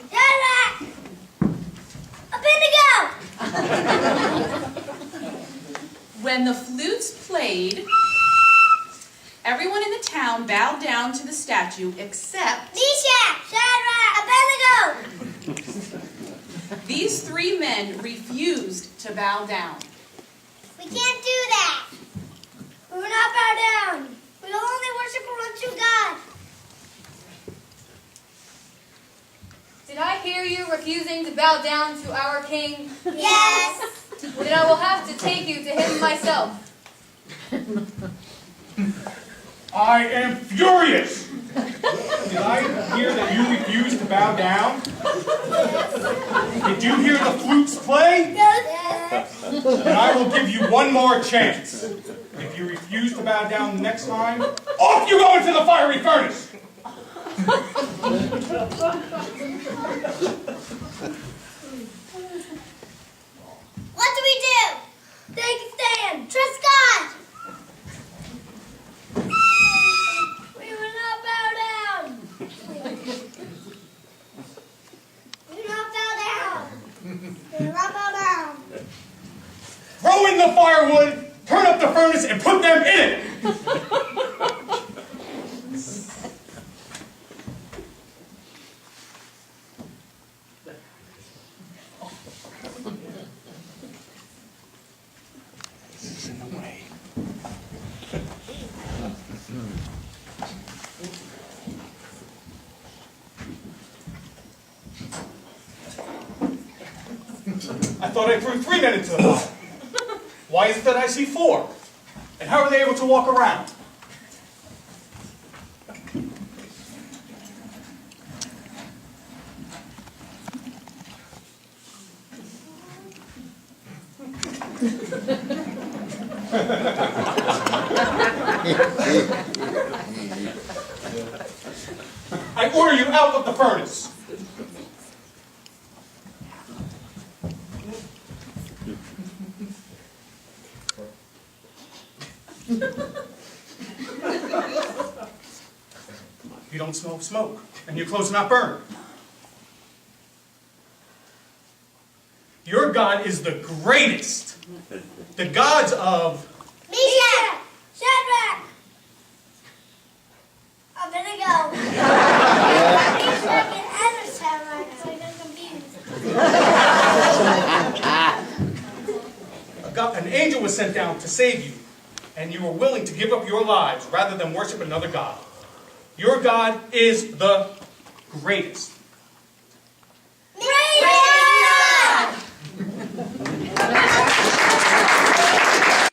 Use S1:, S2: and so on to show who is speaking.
S1: Shadrach! Abednego!
S2: When the flutes played, everyone in the town bowed down to the statue except
S1: Meshach! Shadrach! Abednego!
S2: these three men refused to bow down.
S1: We can't do that. We will not bow down. We will only worship our one true God.
S3: Did I hear you refusing to bow down to our king?
S1: Yes.
S3: Then I will have to take you to him myself.
S4: I am furious! Did I hear that you refused to bow down? Did you hear the flutes play?
S1: Yes.
S4: Then I will give you one more chance. If you refuse to bow down the next time, off you go into the fiery furnace!
S1: What do we do? Take a stand. Trust God. We will not bow down. We will not bow down. We will not bow down.
S4: Throw in the firewood, turn up the furnace, and put them in it! I thought I threw 3 men into the fire. Why is it that I see 4? And how are they able to walk around? I order you out of the furnace. You don't smell smoke, and your clothes are not burned. Your God is the greatest. The gods of...
S1: Meshach! Shadrach! Abednego! Meshach and Shadrach, so I got confused.
S4: An angel was sent down to save you, and you were willing to give up your lives rather than worship another god. Your God is the greatest.